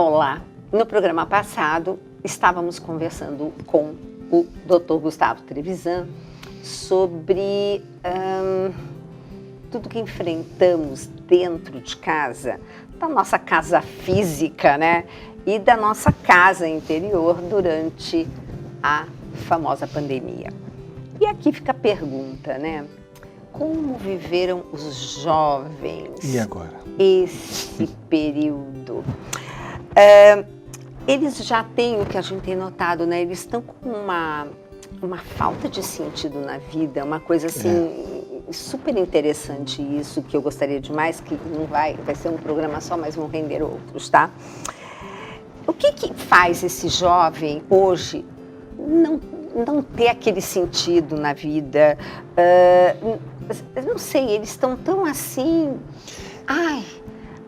Olá, no programa passado estávamos conversando com o Dr. Gustavo Trevisan sobre tudo que enfrentamos dentro de casa, da nossa casa física, né? E da nossa casa interior durante a famosa pandemia. E aqui fica a pergunta, né? Como viveram os jovens e agora? Esse período? Eles já têm o que a gente tem notado, né? Eles estão com uma falta de sentido na vida, uma coisa assim, super interessante isso, que eu gostaria demais, que não vai ser um programa só, mas vão render outros, tá? O que faz esse jovem hoje não ter aquele sentido na vida? Não sei, eles estão tão assim...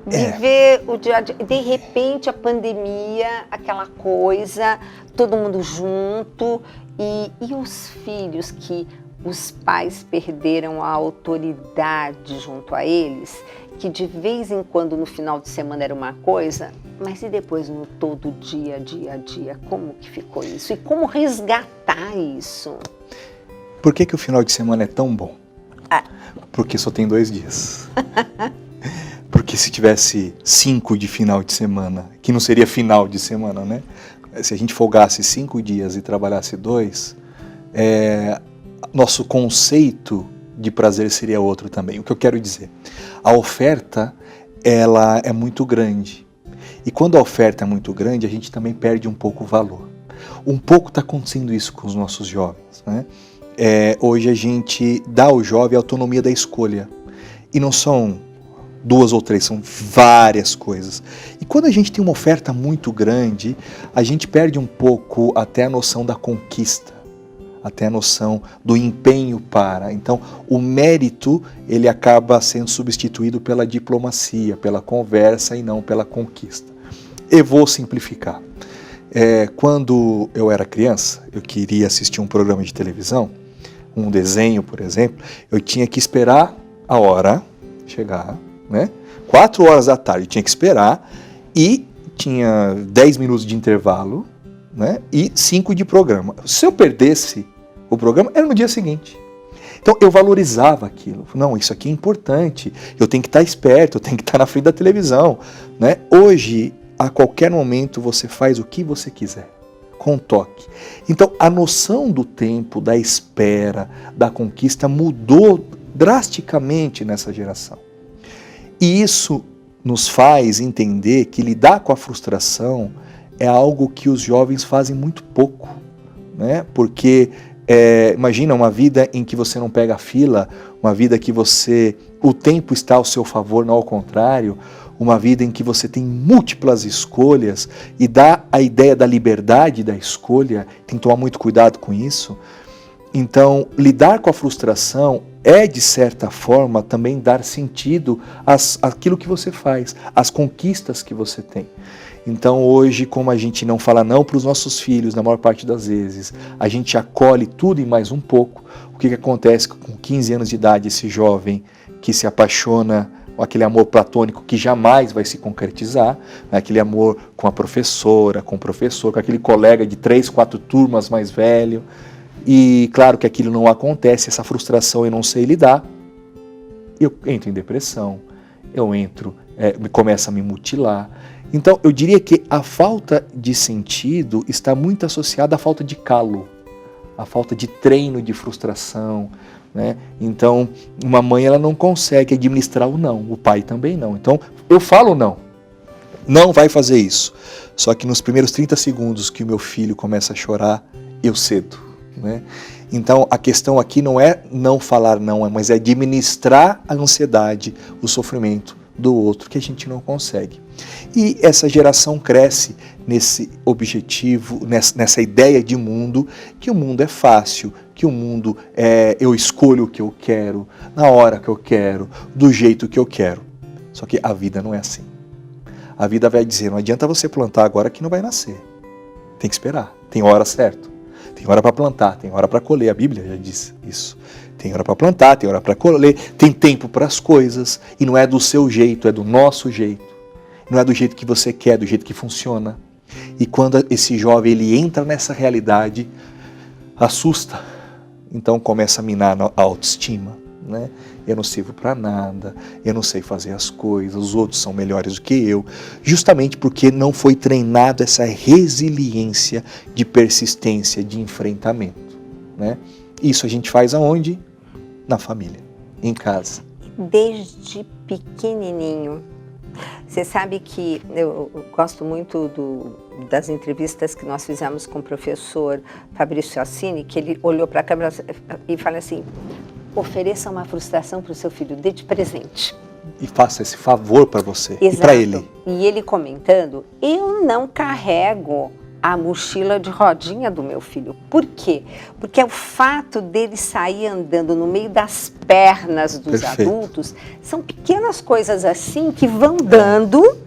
Viver o dia a dia, de repente a pandemia, aquela coisa, todo mundo junto, e os filhos que os pais perderam a autoridade junto a eles, que de vez em quando no final de semana era uma coisa, mas e depois no todo dia, como que ficou isso? E como resgatar isso? Por que o final de semana é tão bom? Porque só tem 2 dias. Porque se tivesse 5 de final de semana, que não seria final de semana, né? Se a gente folgasse 5 dias e trabalhasse 2, nosso conceito de prazer seria outro também. O que eu quero dizer? A oferta, ela é muito grande. E quando a oferta é muito grande, a gente também perde um pouco o valor. Um pouco está acontecendo isso com os nossos jovens, né? Hoje a gente dá ao jovem a autonomia da escolha. E não são 2 ou 3, são várias coisas. E quando a gente tem uma oferta muito grande, a gente perde um pouco até a noção da conquista, até a noção do empenho para. Então, o mérito, ele acaba sendo substituído pela diplomacia, pela conversa e não pela conquista. Eu vou simplificar. Quando eu era criança, eu queria assistir um programa de televisão, um desenho, por exemplo, eu tinha que esperar a hora chegar, né? 4 horas da tarde, tinha que esperar, e tinha 10 minutos de intervalo, né? E 5 de programa. Se eu perdesse o programa, era no dia seguinte. Então eu valorizava aquilo. Não, isso aqui é importante, eu tenho que estar esperto, eu tenho que estar na frente da televisão, né? Hoje, a qualquer momento, você faz o que você quiser, com toque. Então a noção do tempo, da espera, da conquista mudou drasticamente nessa geração. E isso nos faz entender que lidar com a frustração é algo que os jovens fazem muito pouco, né? Porque imagina uma vida em que você não pega fila, uma vida que o tempo está ao seu favor, não ao contrário, uma vida em que você tem múltiplas escolhas e dá a ideia da liberdade da escolha, tem que tomar muito cuidado com isso. Então, lidar com a frustração é, de certa forma, também dar sentido àquilo que você faz, às conquistas que você tem. Então, hoje, como a gente não fala não para os nossos filhos, na maior parte das vezes, a gente acolhe tudo e mais um pouco. O que acontece com 15 anos de idade, esse jovem que se apaixona, aquele amor platônico que jamais vai se concretizar, né? Aquele amor com a professora, com o professor, com aquele colega de 3, 4 turmas mais velho. E claro que aquilo não acontece, essa frustração eu não sei lidar, eu entro em depressão, começo a me mutilar. Então eu diria que a falta de sentido está muito associada à falta de calo, à falta de treino de frustração, né? Então uma mãe ela não consegue administrar o não, o pai também não. Então eu falo não vai fazer isso. Só que nos primeiros 30 segundos que o meu filho começa a chorar, eu cedo. Né? Então a questão aqui não é não falar não, mas é administrar a ansiedade, o sofrimento do outro que a gente não consegue. E essa geração cresce nesse objetivo, nessa ideia de mundo, que o mundo é fácil, que o mundo eu escolho o que eu quero, na hora que eu quero, do jeito que eu quero. Só que a vida não é assim. A vida vai dizer, não adianta você plantar agora que não vai nascer. Tem que esperar, tem hora certa. Tem hora para plantar, tem hora para colher, a Bíblia já diz isso. Tem hora para plantar, tem hora para colher, tem tempo para as coisas, e não é do seu jeito, é do nosso jeito. não é do jeito que você quer, é do jeito que funciona. E quando esse jovem ele entra nessa realidade, assusta, então começa a minar a autoestima, né? Eu não sirvo para nada, eu não sei fazer as coisas, os outros são melhores do que eu, justamente porque não foi treinado essa resiliência de persistência, de enfrentamento, né? Isso a gente faz aonde? Na família, em casa. Desde pequenininho. Você sabe que eu gosto muito das entrevistas que nós fizemos com o professor Fabrício Assini, que ele olhou para a câmera e fala assim: ofereça uma frustração para o seu filho, dê de presente. E faça esse favor para você. Exato. E para ele. E ele comentando, eu não carrego a mochila de rodinha do meu filho. Por quê? Porque é o fato dele sair andando no meio das pernas dos Perfeito. adultos, são pequenas coisas assim que vão dando,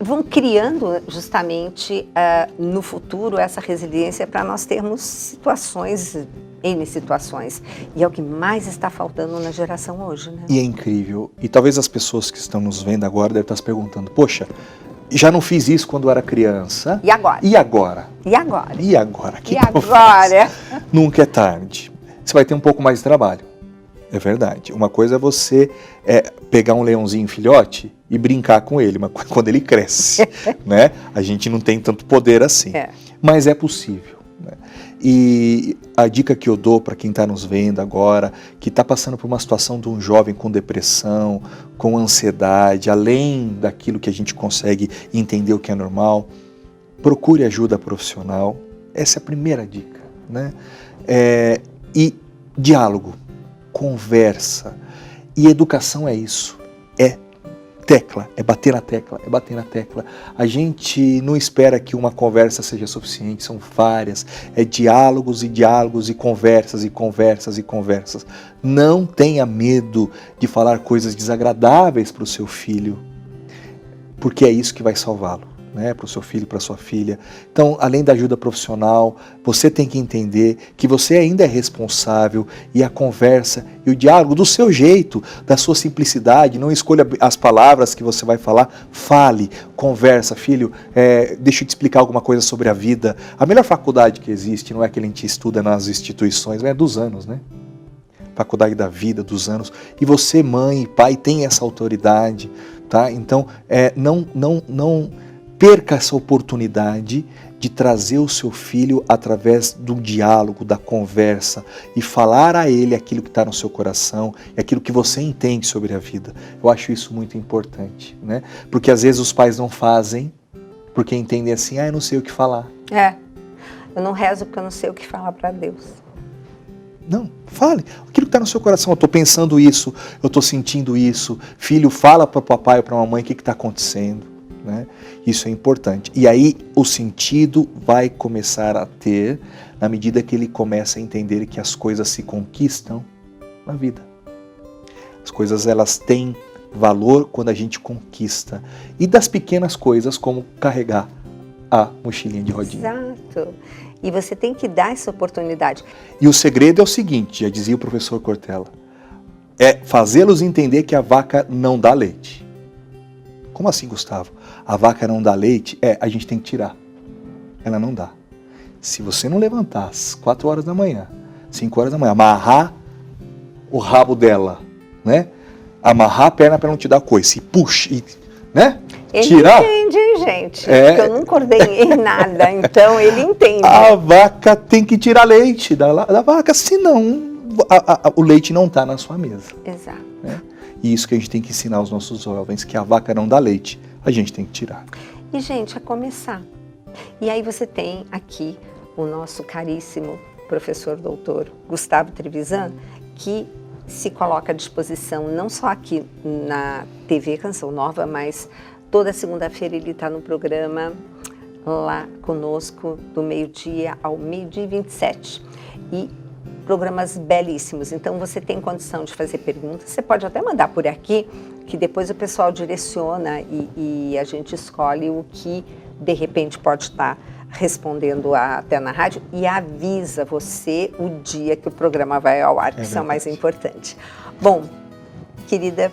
vão criando justamente no futuro essa resiliência para nós termos situações, N situações. E é o que mais está faltando na geração hoje, né? E é incrível. E talvez as pessoas que estão nos vendo agora devem estar se perguntando, poxa, já não fiz isso quando era criança. E agora? E agora? E agora? E agora? E agora? Nunca é tarde. Você vai ter um pouco mais de trabalho. É verdade. Uma coisa é você pegar um leãozinho filhote e brincar com ele, mas quando ele cresce, né? A gente não tem tanto poder assim. Mas é possível. Né? E a dica que eu dou para quem está nos vendo agora, que está passando por uma situação de um jovem com depressão, com ansiedade, além daquilo que a gente consegue entender o que é normal, procure ajuda profissional. Essa é a primeira dica. Né? E diálogo, conversa. E educação é isso, é tecla, é bater na tecla, é bater na tecla. A gente não espera que uma conversa seja suficiente, são várias, é diálogos e diálogos e conversas e conversas e conversas. Não tenha medo de falar coisas desagradáveis para o seu filho, porque é isso que vai salvá-lo. Né, para o seu filho, para a sua filha. Então, além da ajuda profissional, você tem que entender que você ainda é responsável e a conversa e o diálogo do seu jeito, da sua simplicidade, não escolha as palavras que você vai falar, fale, conversa. Filho, deixa eu te explicar alguma coisa sobre a vida. A melhor faculdade que existe não é que a gente estuda nas instituições, é dos anos, né? Faculdade da vida, dos anos. E você, mãe e pai, tem essa autoridade, tá? Então, não perca essa oportunidade de trazer o seu filho através do diálogo, da conversa e falar a ele aquilo que está no seu coração e aquilo que você entende sobre a vida. Eu acho isso muito importante, né? Porque às vezes os pais não fazem porque entendem assim, eu não sei o que falar. Eu não rezo porque eu não sei o que falar para Deus. Não, fale. Aquilo que está no seu coração, eu estou pensando isso, eu estou sentindo isso. Filho, fala para o papai ou para a mamãe o que está acontecendo. Né? Isso é importante. E aí o sentido vai começar a ter na medida que ele começa a entender que as coisas se conquistam na vida. As coisas elas têm valor quando a gente conquista. E das pequenas coisas como carregar a mochilinha de rodinha. Exato. E você tem que dar essa oportunidade. E o segredo é o seguinte, já dizia o professor Cortella, é fazê-los entender que a vaca não dá leite. Como assim, Gustavo? A vaca não dá leite? A gente tem que tirar. Ela não dá. Se você não levantar às 4 horas da manhã, 5 horas da manhã, amarrar o rabo dela, né? Amarrar a perna para não te dar coice, e puxa, né? Ele tirar. Entende, hein, gente? Porque eu nunca ordenhei nada, então ele entende. A vaca tem que tirar leite da vaca, senão o leite não está na sua mesa. Exato. Né? E isso que a gente tem que ensinar aos nossos jovens, que a vaca não dá leite, a gente tem que tirar. E, gente, a começar. E aí você tem aqui o nosso caríssimo professor doutor Gustavo Trevisan, que se coloca à disposição não só aqui na TV Canção Nova, mas toda segunda-feira ele está no programa lá conosco, do meio-dia ao meio-dia e 27. E programas belíssimos, então você tem condição de fazer perguntas, você pode até mandar por aqui, que depois o pessoal direciona e a gente escolhe o que de repente pode estar respondendo até na rádio e avisa você o dia que o programa vai ao ar, que isso é o mais importante. Bom, querida,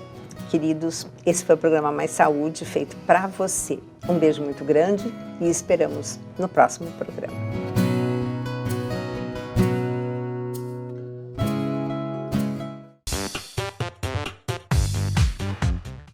queridos, esse foi o programa Mais Saúde, feito para você. Um beijo muito grande e esperamos no próximo programa.